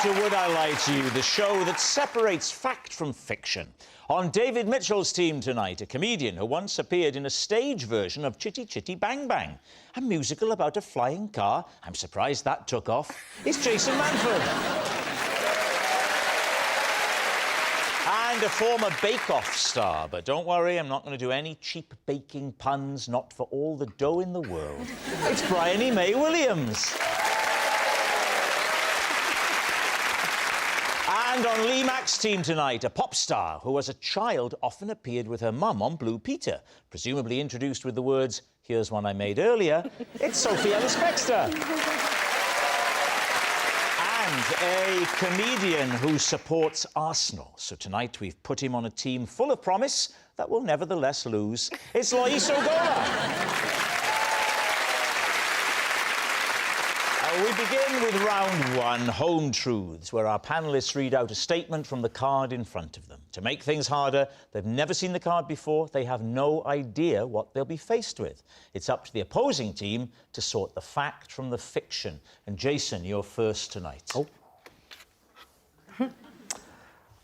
to Would I Lie to You, the show that separates fact from fiction. On David Mitchell's team tonight, a comedian who once appeared in a stage version of Chitty Chitty Bang Bang, a musical about a flying car. I'm surprised that took off. It's Jason Manford. And a former Bake Off star. But don't worry, I'm not going to do any cheap baking puns, not for all the dough in the world. It's Briony May Williams. And on Lee Mack's team tonight, a pop star who as a child often appeared with her mum on Blue Peter, presumably introduced with the words, "Here's one I made earlier." It's Sophie Ellis-Bextor. And a comedian who supports Arsenal. So tonight we've put him on a team full of promise that will nevertheless lose. It's Loyiso Gola. We begin with round one, Home Truths, where our panellists read out a statement from the card in front of them. To make things harder, they've never seen the card before, they have no idea what they'll be faced with. It's up to the opposing team to sort the fact from the fiction. And Jason, you're first tonight. Oh.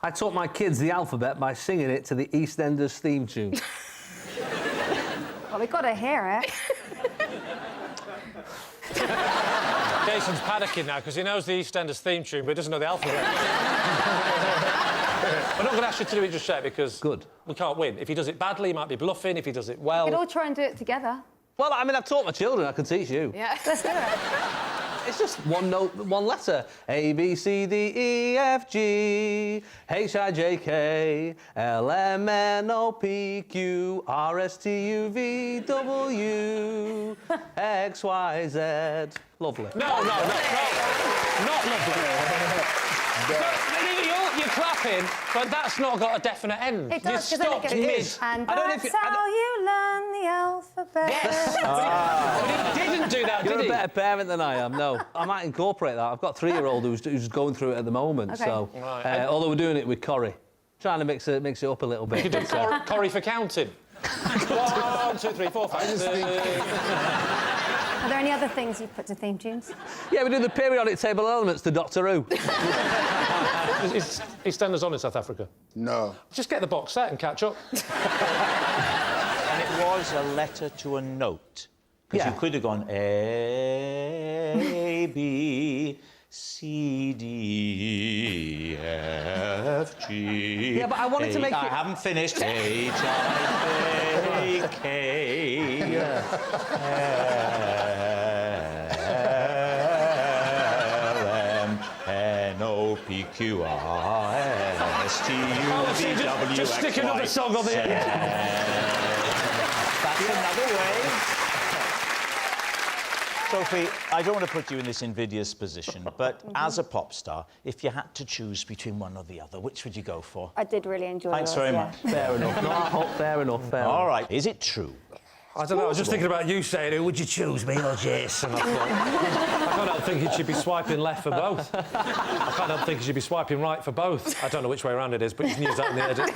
I taught my kids the alphabet by singing it to the EastEnders theme tune. Well, we've got to hear it. Jason's panicking now because he knows the EastEnders theme tune but he doesn't know the alphabet. We're not going to ask you to do it just yet because we can't win. If he does it badly, he might be bluffing. If he does it well... We could all try and do it together. Well, I mean, I've taught my children. I can teach you. Yeah, let's do it. It's just one note, one letter. A, B, C, D, E, F, G, H, I, J, K, L, M, N, O, P, Q, R, S, T, U, V, W, X, Y, Z. Lovely. No. Not lovely. You're clapping, but that's not got a definite end. It does, you stopped mid. And that's how you learn the alphabet. Yes. But he didn't do that, You're did he? a better parent than I am, no. I might incorporate that. I've got a 3-year-old who's going through it at the moment, okay. so... Right. Although we're doing it with Corrie. Trying to mix it up a little bit. You could do Corrie for counting. 1, 2, 3, 4, 5, Are there any other things you've put to theme tunes? Yeah, we do the periodic table of elements to Doctor Who. Is EastEnders on in South Africa? No. Just get the box set and catch up. And it was a letter to a note. Because you could have gone A, B, C, D, F, G... Yeah, but I wanted to make I it... haven't finished. H, I, J, K... L, M, N, O, P, Q, R, S, T, U, V, W, just X, stick Y, another song on the end. That's another way. Sophie, I don't want to put you in this invidious position, but as a pop star, if you had to choose between one or the other, which would you go for? I did really enjoy Thanks very much. Fair enough. No, fair enough. All right. Is it true? I don't know, I was just thinking about you saying, who would you choose, me or Jason? I can't help thinking she'd be swiping left for both. I can't help thinking she'd be swiping right for both. I don't know which way around it is, but you can use that in the edit.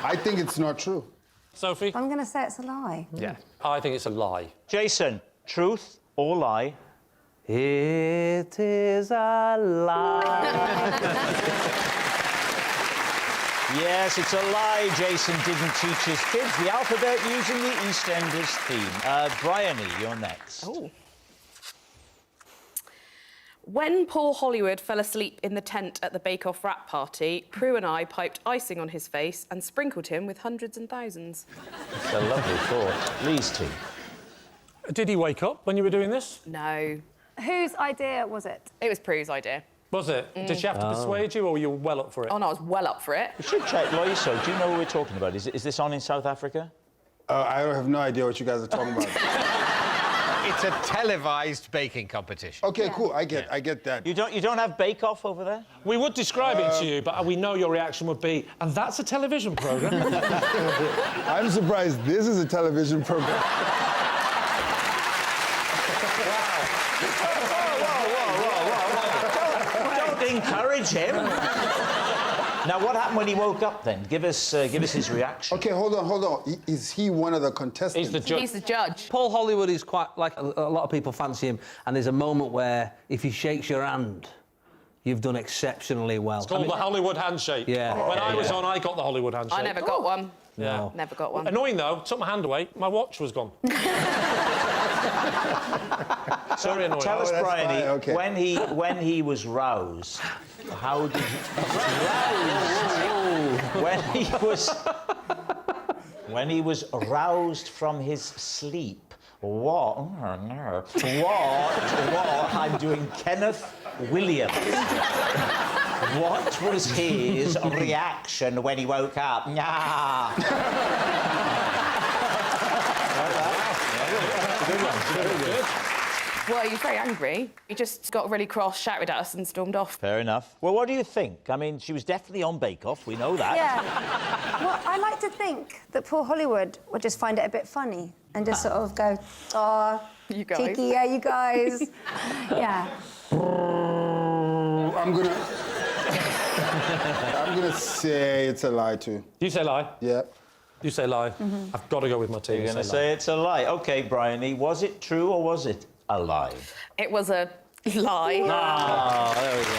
I think it's not true. Sophie? I'm going to say it's a lie. Yeah. I think it's a lie. Jason, truth or lie? It is a lie. Yes, it's a lie. Jason didn't teach his kids the alphabet using the EastEnders theme. Briony, you're next. Oh. When Paul Hollywood fell asleep in the tent at the Bake Off wrap party, Prue and I piped icing on his face and sprinkled him with hundreds and thousands. It's a lovely thought. Lee's team. Did he wake up when you were doing this? No. Whose idea was it? It was Prue's idea. Was it? Did she have to persuade you, or were you well up for it? Oh, no, I was well up for it. We should check. Loyiso, do you know what we're talking about? Is this on in South Africa? I have no idea what you guys are talking about. It's a televised baking competition. Okay, cool. I get that. You don't have Bake Off over there? We would describe it to you, but we know your reaction would be, and that's a television programme. I'm surprised this is a television program. Don't encourage him. Now, what happened when he woke up then? Give us his reaction. Okay, hold on. Is he one of the contestants? He's the judge. He's the judge. Paul Hollywood is quite like a lot of people fancy him, and there's a moment where if he shakes your hand, you've done exceptionally well. It's called the Hollywood handshake. Yeah. When I was on, I got the Hollywood handshake. I never got one. Yeah. Never got one. Annoying though, took my hand away, my watch was gone. Sorry, annoying. Tell us, that's Briony, fine, okay. when he was roused, how did he... when he was roused from his sleep, what? I'm doing Kenneth Williams. What was his reaction when he woke up? Well, he was very angry. He just got really cross, shouted at us and stormed off. Fair enough. Well, what do you think? I mean, she was definitely on Bake Off, we know that. Yeah. Well, I like to think that Paul Hollywood would just find it a bit funny and just sort of go, oh, You guys. cheeky, yeah, you guys. Yeah. I'm gonna say it's a lie too. You say lie. Yeah. You say lie. I've got to go with my team. You're going to say it's a lie. OK, Briony, was it true or was it a lie? It was a lie. Oh, there we go.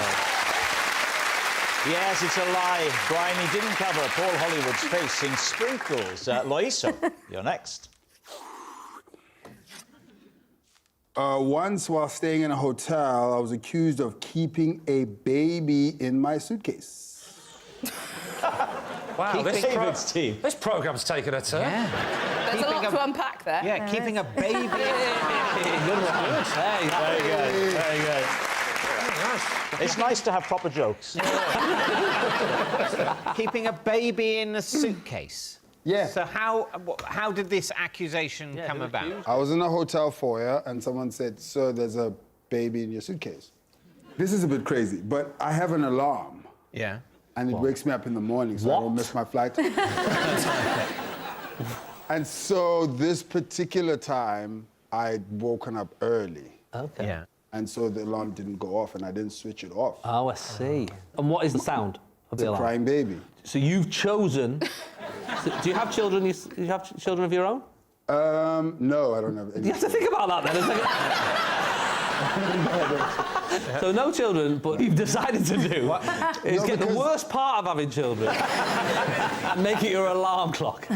Yes, it's a lie. Briony didn't cover Paul Hollywood's face in sprinkles. Loyiso, you're next. Once while staying in a hotel, I was accused of keeping a baby in my suitcase. Wow, David's team. this programme's taken a turn. There's a lot to unpack there. Yeah, keeping a baby. Good one. Hey, Very good, very good. It's nice to have proper jokes. Keeping a baby in a suitcase. Yeah. So how did this accusation come about? I was in a hotel foyer and someone said, "Sir, there's a baby in your suitcase." This is a bit crazy, but I have an alarm. Yeah. And it wakes me up in the morning so I don't miss my flight. And so this particular time, I'd woken up early. Okay. Yeah. And so the alarm didn't go off and I didn't switch it off. Oh, I see. And what is the sound of It's the a alarm? crying baby. So you've chosen... Do you have children? You have children of your own? No, I don't have any. You have to think about that then. So no children, but you've decided to do is get the worst part of having children and make it your alarm clock.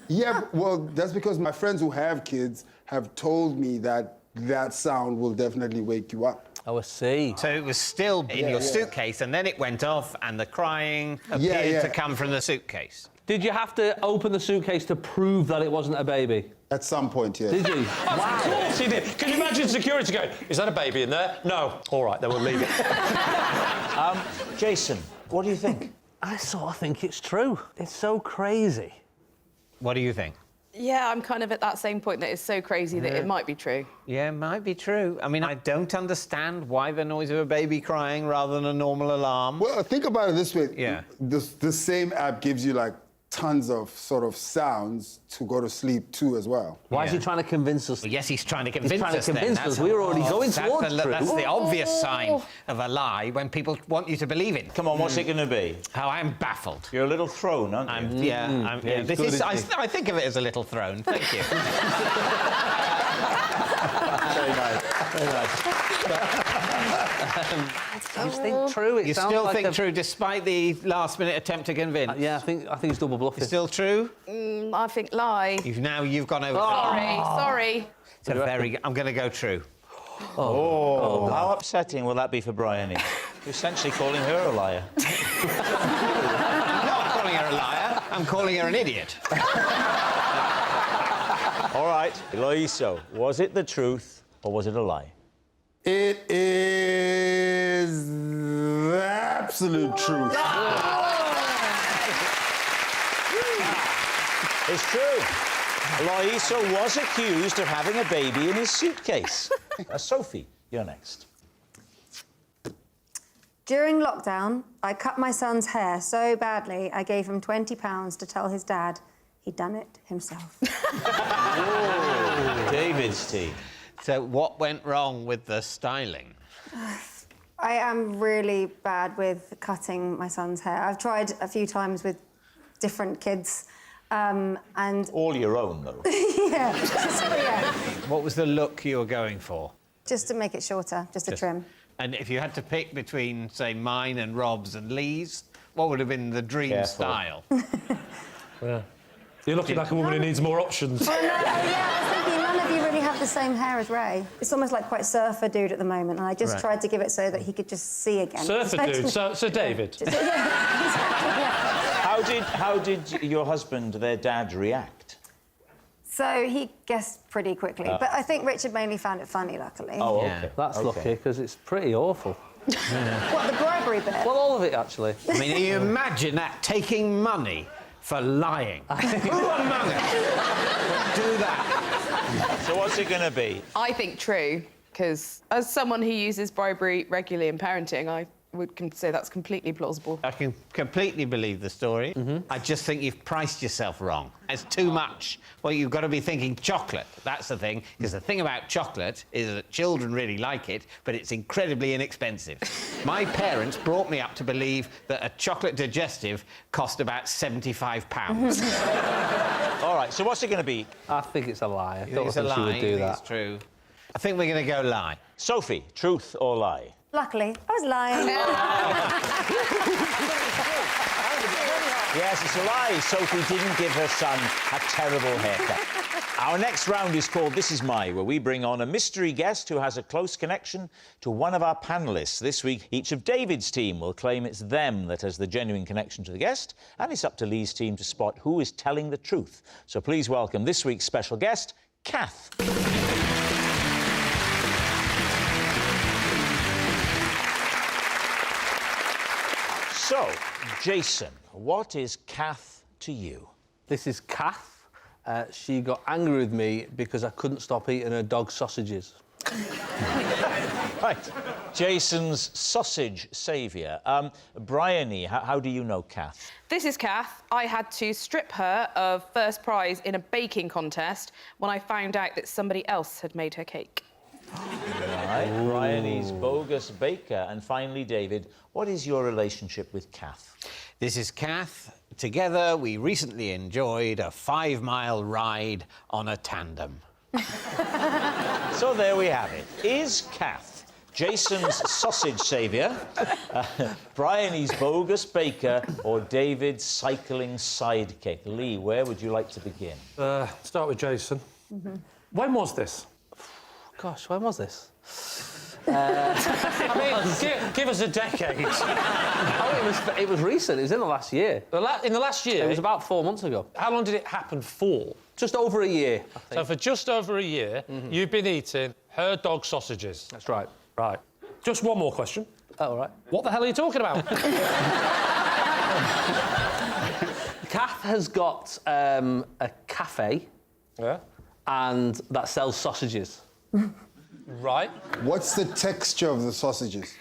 Yeah, well, that's because my friends who have kids have told me that that sound will definitely wake you up. Oh, I see. So it was still in your suitcase, and then it went off, and the crying appeared to come from the suitcase. Did you have to open the suitcase to prove that it wasn't a baby? At some point, yes. Did you? Of course he did. Can you imagine security going, is that a baby in there? No. All right, then we'll leave it. Jason, what do you think? I sort of think it's true. It's so crazy. What do you think? Yeah, I'm kind of at that same point that it's so crazy that it might be true. Yeah, it might be true. I mean, I don't understand why the noise of a baby crying rather than a normal alarm. Well, think about it this way. Yeah. The same app gives you, like, tons of sort of sounds to go to sleep to as well. Why is he trying to convince us? Well, yes, he's trying to convince us. He's trying to then. convince us. We're already going towards truth. That's the obvious sign of a lie when people want you to believe it. Come on, what's it going to be? How I'm baffled. You're a little thrown, aren't you? Yeah, this is. I think of it as a little throne. Thank you. Very nice. Very nice. I just think true. It You sounds still like think true, despite the last-minute attempt to convince? Yeah, I think it's double bluffing. Still true? I think lie. You've gone over. Sorry. It's a very. I'm going to go true. Oh, how upsetting will that be for Briony? You're essentially calling her a liar. I'm not calling her a liar. I'm calling her an idiot. All right, Loyiso, was it the truth or was it a lie? It is the absolute truth. It's true. Loyiso was accused of having a baby in his suitcase. Sophie, you're next. During lockdown, I cut my son's hair so badly, I gave him £20 to tell his dad he'd done it himself. David's team. So what went wrong with the styling? I am really bad with cutting my son's hair. I've tried a few times with different kids, and... All your own, though. yeah, yeah. What was the look you were going for? Just to make it shorter, just a trim. And if you had to pick between, say, mine and Rob's and Lee's, what would have been the dream Careful. style? Yeah. You're looking like a woman who needs more options. Well, no, yeah, I was thinking none of you really have the same hair as Ray. It's almost like quite surfer dude at the moment, and I just tried to give it so that he could just see again. Surfer dude, so David. Yeah, exactly, yeah. How did your husband, their dad, react? So he guessed pretty quickly, but I think Richard mainly found it funny, luckily. Oh, okay. Yeah, That's lucky, because it's pretty awful. What, the bribery bit? Well, all of it, actually. I mean, you imagine that, taking money for lying. Who among us would do that? So what's it going to be? I think true, because as someone who uses bribery regularly in parenting, I would say that's completely plausible. I can completely believe the story. I just think you've priced yourself wrong. It's too much. Well, you've got to be thinking chocolate. That's the thing. Because the thing about chocolate is that children really like it, but it's incredibly inexpensive. My parents brought me up to believe that a chocolate digestive cost about £75. All right, so what's it going to be? I think it's a lie. I You don't think it's a think she lie? would You do think that. it's true? I think we're going to go lie. Sophie, truth or lie? Luckily, I was lying. Yes, it's a lie. Sophie didn't give her son a terrible haircut. Our next round is called This Is My, where we bring on a mystery guest who has a close connection to one of our panellists. This week, each of David's team will claim it's them that has the genuine connection to the guest, and it's up to Lee's team to spot who is telling the truth. So please welcome this week's special guest, Kath. So, Jason, what is Kath to you? This is Kath. She got angry with me because I couldn't stop eating her dog sausages. Right. Jason's sausage saviour. Briony, how do you know Kath? This is Kath. I had to strip her of first prize in a baking contest when I found out that somebody else had made her cake. Right, Briony's bogus baker. And finally, David, what is your relationship with Kath? This is Kath. Together, we recently enjoyed a 5-mile ride on a tandem. So there we have it. Is Kath Jason's sausage saviour, Briony's bogus baker, or David's cycling sidekick? Lee, where would you like to begin? Start with Jason. When was this? Gosh, when was this? I mean, give us a decade. Oh, it was recent. It was in the last year. In the last year? It was about 4 months ago. How long did it happen for? Just over a year, I think. So for just over a year, you've been eating her dog sausages. That's right. Right. Just one more question. Oh, all right. What the hell are you talking about? Kath has got a cafe Yeah. and that sells sausages. Right. What's the texture of the sausages?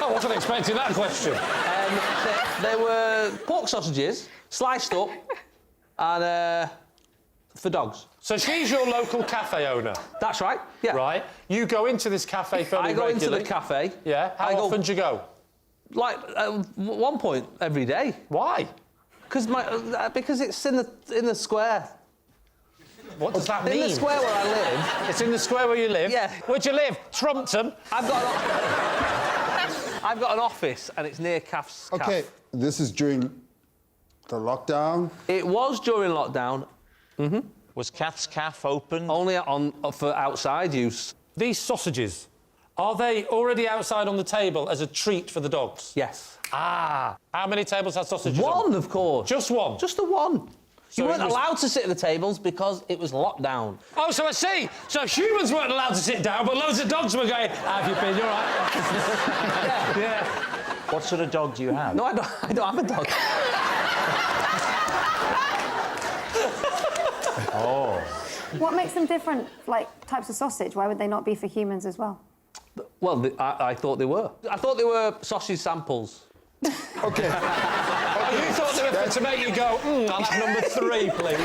I wasn't expecting that question. They were pork sausages, sliced up, and for dogs. So she's your local cafe owner, That's right. Yeah. right? You go into this cafe fairly I go into regularly. the cafe. Yeah. How I go- often do you go? Like at one point every day, Why? because it's in the square. What does that In mean? the square where I live, It's in the square where you live? Yeah. Where'd you live? Trumpton? I've got an office and it's near Kath's. Okay, Kath. this is during the lockdown. It was during lockdown, Was Kath's cafe open? only for outside use. These sausages, are they already outside on the table as a treat for the dogs? Yes. Ah. How many tables had sausages on? One, of course. Just one? Just the one. So You it weren't was- allowed to sit at the tables because it was lockdown. Oh, so I see. So humans weren't allowed to sit down, but loads of dogs were going, have you been? You're right. Yeah. What sort of dog do you have? No, I don't have a dog. Oh. What makes them different, like, types of sausage? Why would they not be for humans as well? Well, I thought they were. I thought they were sausage samples. Okay. Oh, you thought they were to make you go, I'll have number 3, please.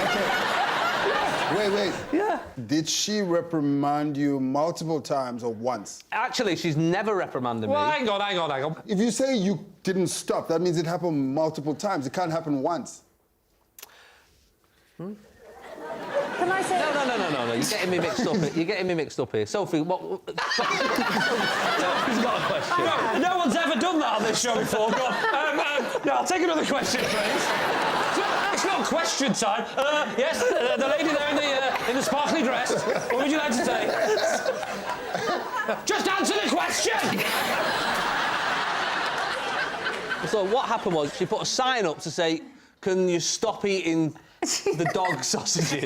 Wait. Yeah. Did she reprimand you multiple times or once? Actually, she's never reprimanded me. Well, hang on. If you say you didn't stop, that means it happened multiple times. It can't happen once. Can I say... No. You're getting me mixed up. You're getting me mixed up here. Sophie, what... Sophie's got a question. No one's ever done that on this show before. Go on. No, I'll take another question, please. It's not question time. Yes, the lady there in the sparkly dress. What would you like to say? Just answer the question! So what happened was she put a sign up to say, can you stop eating the dog sausages?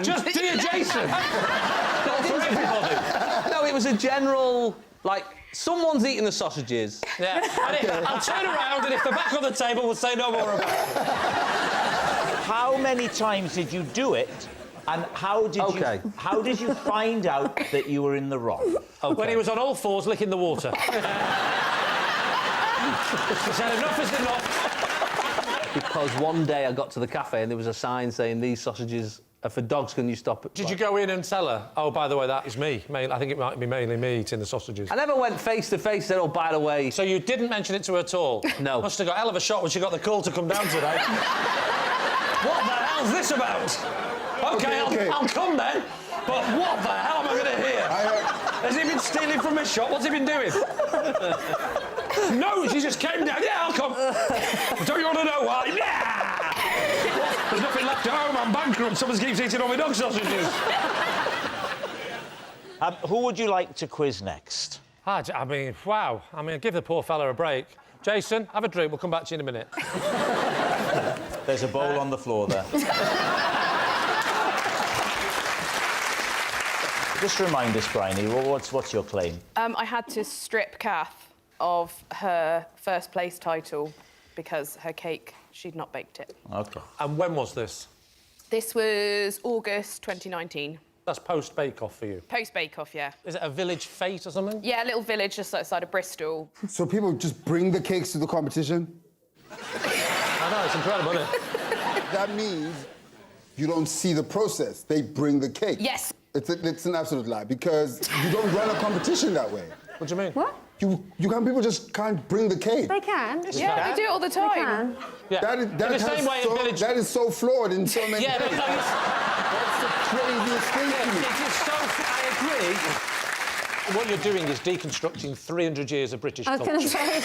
Just dear Jason! Not for everybody. No, it was a general, like, someone's eating the sausages. Yeah. I'll turn around and if they're back on the table, we'll say no more about it. How many times did you do it? And how did you find out that you were in the wrong? Okay. When he was on all fours licking the water. He said enough is enough. Because one day I got to the cafe and there was a sign saying these sausages are for dogs, can you stop it? Did you go in and tell her, oh, by the way, that is me? I think it might be mainly me eating the sausages. I never went face to face, said, oh, by the way... So you didn't mention it to her at all? No. Must have got a hell of a shot when she got the call to come down today. What the hell's this about? OK, I'll come then, but what the hell am I going to hear? Has he been stealing from my shop? What's he been doing? No, she just came down. Yeah, I'll come. Don't you want to know why? Yeah! There's nothing left at home. I'm bankrupt. Someone keeps eating all my dog sausages. Who would you like to quiz next? I mean, wow. I mean, give the poor fella a break. Jason, have a drink. We'll come back to you in a minute. There's a bowl on the floor there. Just remind us, Briony, what's your claim? I had to strip Kath of her first place title because her cake, she'd not baked it. OK. And when was this? This was August 2019. That's post-Bake-Off for you? Post-Bake-Off, yeah. Is it a village fete or something? Yeah, a little village just outside of Bristol. So people just bring the cakes to the competition? I know, it's incredible, isn't it? That means you don't see the process. They bring the cake. Yes. It's an absolute lie, because you don't run a competition that way. What do you mean? What? People just can't bring the cake. They can. Yeah, they do it all the time. They can. Yeah. That is so flawed in so many Yeah, ways. but That's the craziest thing to me. it is so... I agree. What you're doing is deconstructing 300 years of British I was culture. going to say...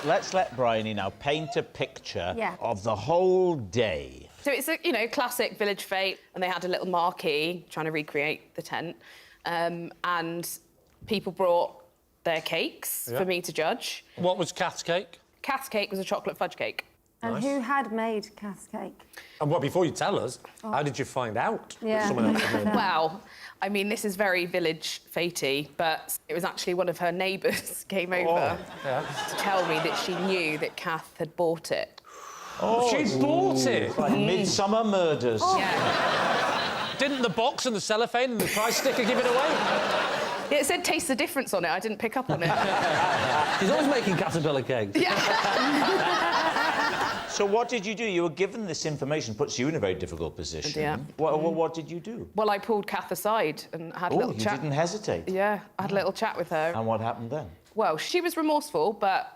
Let's let Briony now paint a picture Yeah. of the whole day. So it's a, classic village fete, and they had a little marquee trying to recreate the tent, and people brought their cakes for me to judge. What was Kath's cake? Kath's cake was a chocolate fudge cake. And who had made Kath's cake? And well, before you tell us, how did you find out that Yeah. someone else had made it? Well, I mean, this is very village fetey, but it was actually one of her neighbours came over to tell me that she knew that Kath had bought it. Oh, she bought it! Like Midsummer Murders. Yeah. Didn't the box and the cellophane and the price sticker give it away? It said taste the difference on it. I didn't pick up on it. She's always making caterpillar cakes. So what did you do? You were given this information, puts you in a very difficult position. Yeah. What did you do? Well, I pulled Kath aside and had a Oh, little you chat. didn't hesitate. Yeah, I had a little chat with her. And what happened then? Well, she was remorseful, but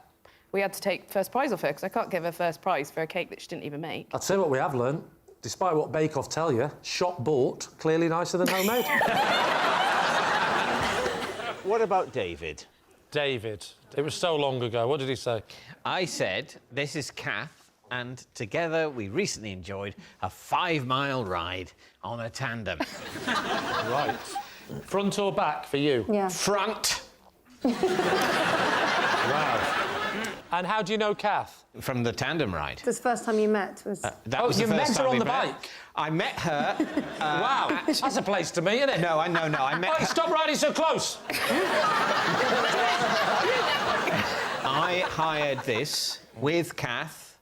we had to take first prize off her because I can't give her first prize for a cake that she didn't even make. I'll tell you what we have learned. Despite what Bake Off tell you, shop bought, clearly nicer than homemade. What about David? David. It was so long ago. What did he say? I said, this is Kath, and together we recently enjoyed a 5-mile ride on a tandem. Right. Front or back for you? Yeah. Front. Wow. And how do you know Kath? From the tandem ride. This was the first time you met was... That was the you first met her time on we the met. bike? I met her... Wow, that's a place to meet, isn't it? No, I met Oh, her... stop riding so close! I hired this with Kath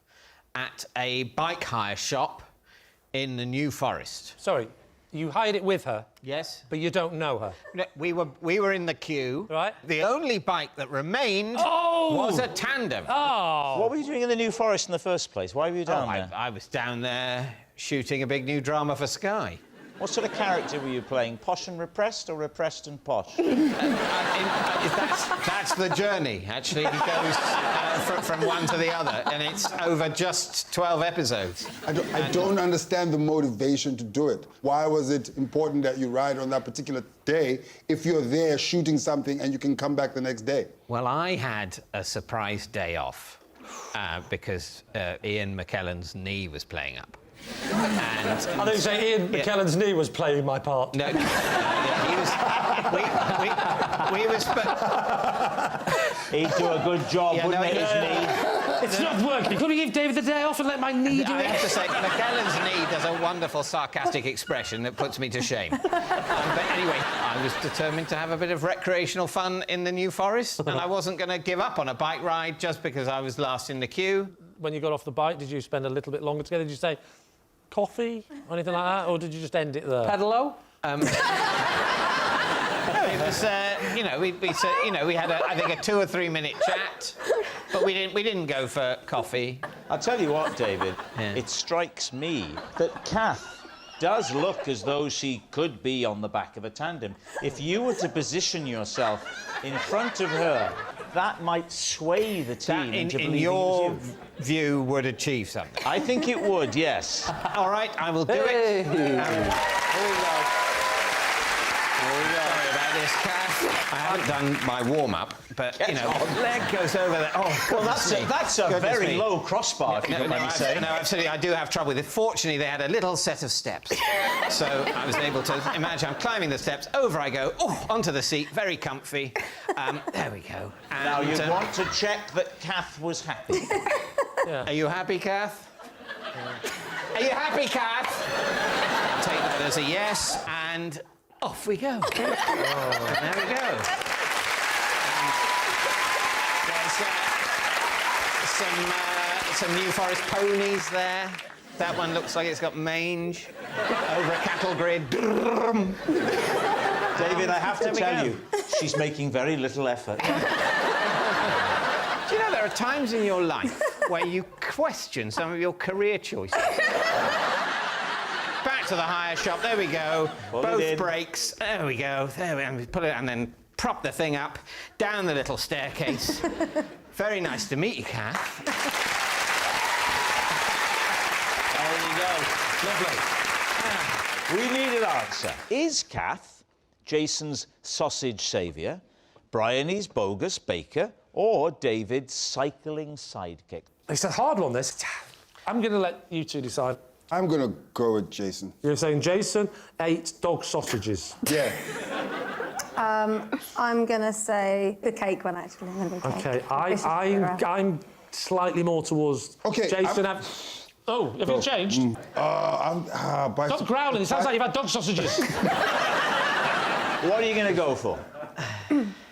at a bike hire shop in the New Forest. Sorry, you hired it with her, Yes? but you don't know her. No, we were in the queue. Right. The only bike that remained was a tandem. Oh! What were you doing in the New Forest in the first place? Why were you down there? I was down there shooting a big new drama for Sky. What sort of character were you playing? Posh and repressed or repressed and posh? That's the journey, actually. It goes from one to the other, and it's over just 12 episodes. I don't understand the motivation to do it. Why was it important that you ride on that particular day if you're there shooting something and you can come back the next day? Well, I had a surprise day off because Ian McKellen's knee was playing up. And I thought you say Ian McKellen's knee was playing my part. No, he was. We was. He'd do a good job, wouldn't he, his knee? It's not working. Could we give David the day off and let my knee do I it? have to say, McKellen's knee does a wonderful sarcastic expression that puts me to shame. But anyway, I was determined to have a bit of recreational fun in the New Forest, and I wasn't going to give up on a bike ride just because I was last in the queue. When you got off the bike, did you spend a little bit longer together? Did you say coffee or anything like that, or did you just end it there? Pedalo? It was, we had I think a 2 or 3 minute chat, but we didn't go for coffee. I'll tell you what, David, it strikes me that Kath does look as though she could be on the back of a tandem. If you were to position yourself in front of her, that might sway the team into believing in your it was you. view, would achieve something. I think it would, yes. All right, I will do it. Here we go. Sorry about this, Kath. I haven't done my warm-up, but, leg goes over there. Oh, Well, that's a very low crossbar, if you don't mind me saying. No, absolutely, I do have trouble with it. Fortunately, they had a little set of steps. So I was able to imagine I'm climbing the steps, over I go, onto the seat, very comfy. There we go. And, Now, you want to check that Kath was happy. Are you happy, Kath? Are you happy, Kath? Take that as a yes, and off we go. And there we go. There's some New Forest ponies there. That one looks like it's got mange. Over a cattle grid. David, I have to tell you, she's making very little effort. Do you know there are times in your life where you question some of your career choices? Back to the hire shop. There we go. Both brakes. There we go. There we go. Put it and then prop the thing up down the little staircase. Very nice to meet you, Kath. There you go. Lovely. We need an answer. Is Kath Jason's sausage saviour, Briony's bogus baker, or David's cycling sidekick? It's a hard one, this. I'm going to let you two decide. I'm going to go with Jason. You're saying Jason ate dog sausages. Yeah. I'm going to say the cake one, actually. OK, I'm slightly more towards Jason. Oh, have you changed? Stop growling. It sounds like you've had dog sausages. What are you going to go for?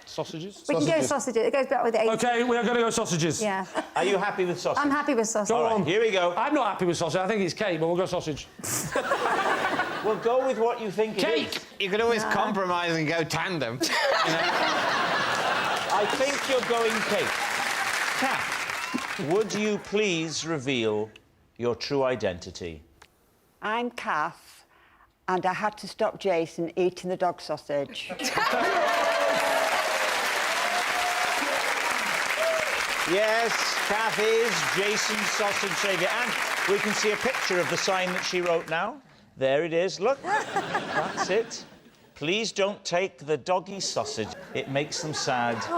Sausages? We can go sausages. It goes back with the 80s. OK, we are going to go sausages. Yeah. Are you happy with sausage? I'm happy with sausage. Go on. Here we go. I'm not happy with sausage. I think it's cake, but we'll go sausage. Well, go with what you think it is. Cake! You can always compromise and go tandem. I think you're going cake. Kath, would you please reveal your true identity? I'm Kath, and I had to stop Jason eating the dog sausage. Yes, Kath is Jason's sausage saviour. And we can see a picture of the sign that she wrote now. There it is. Look, that's it. Please don't take the doggy sausage. It makes them sad. If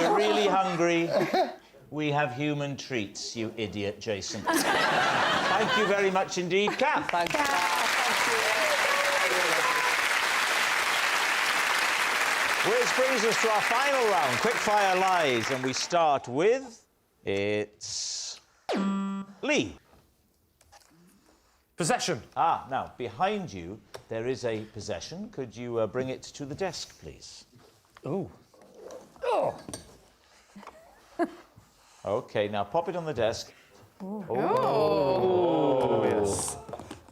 you're really hungry, we have human treats, you idiot, Jason. Thank you very much indeed, Kath. Thank you. Which brings us to our final round, quickfire lies, and we start with... It's... Lee. Possession. Now, behind you, there is a possession. Could you bring it to the desk, please? Oh. OK, now pop it on the desk. Oh, yes.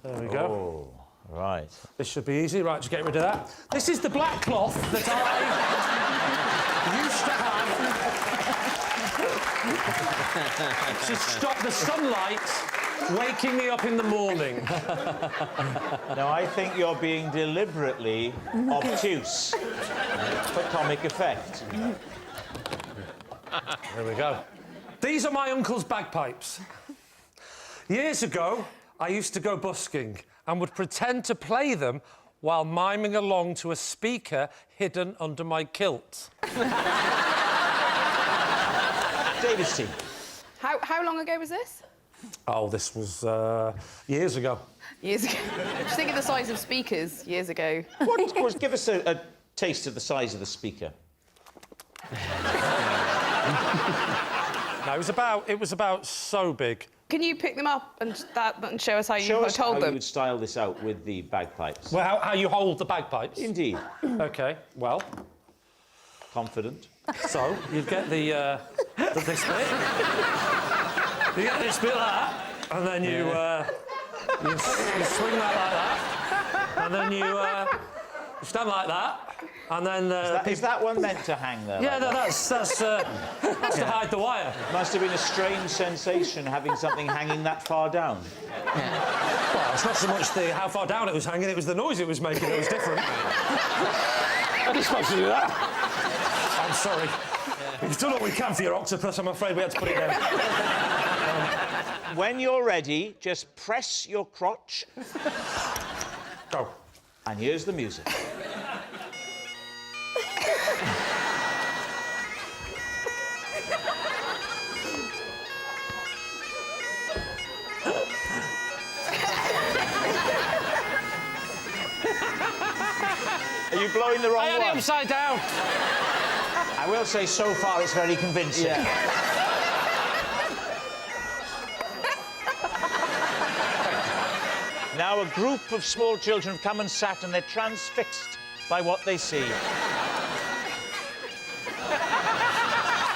There we go. Right. This should be easy. Right, just get rid of that. This is the black cloth that I used to have to stop the sunlight waking me up in the morning. Now, I think you're being deliberately obtuse for comic effect. There we go. These are my uncle's bagpipes. Years ago, I used to go busking and would pretend to play them while miming along to a speaker hidden under my kilt. David's team. How long ago was this? Oh, this was years ago. Years ago. Just think of the size of speakers years ago. What, give us a taste of the size of the speaker. No, it was about so big. Can you pick them up and show us how you Show us told how them? you would style this out with the bagpipes. Well, how you hold the bagpipes? Indeed. OK, well, Confident. so you'd get this bit. You get this bit like that, and then you swing that like that, and then you stand like that, and then... Is that one meant to hang there? Yeah, like that? that's to hide the wire. Must have been a strange sensation having something hanging that far down. Well, it's not so much how far down it was hanging, it was the noise it was making that was different. I didn't supposed to do that. I'm sorry. We've done what we can for your octopus. I'm afraid we had to put it down. When you're ready, just press your crotch. Go. And here's the music. Are you blowing the wrong I had it one? upside down. I will say, so far, it's very convincing. Yeah. Now a group of small children have come and sat and they're transfixed by what they see.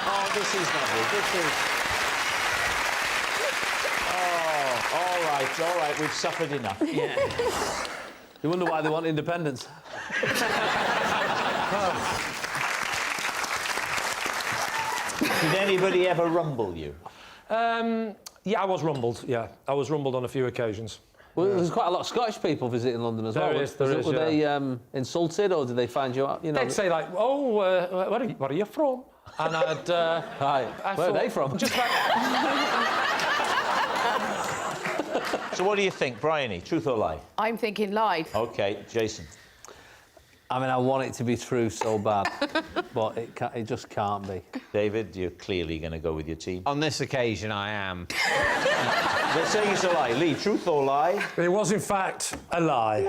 Oh, this is lovely. This is... Oh, all right, we've suffered enough. Yeah. You wonder why they want independence. Did anybody ever rumble you? Yeah, I was rumbled. Yeah, I was rumbled on a few occasions. Well, there's quite a lot of Scottish people visiting London as well. There is, Were yeah. they insulted, or did they find you out? You know, They'd say like, "Oh, where are you from?" And I'd. Right. Where are they from? Just like. So what do you think, Briony? Truth or lie? I'm thinking lie. OK, Jason. I mean, I want it to be true so bad, but it just can't be. David, you're clearly going to go with your team. On this occasion, I am. They're saying it's a lie. Lee, truth or lie? It was, in fact, a lie.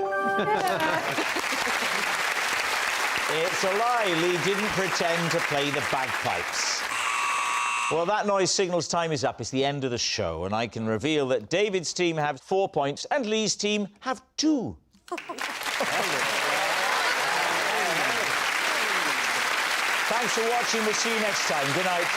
It's a lie. Lee didn't pretend to play the bagpipes. Well, that noise signals time is up. It's the end of the show, and I can reveal that David's team have 4 points and Lee's team have 2. Thanks for watching. We'll see you next time. Good night.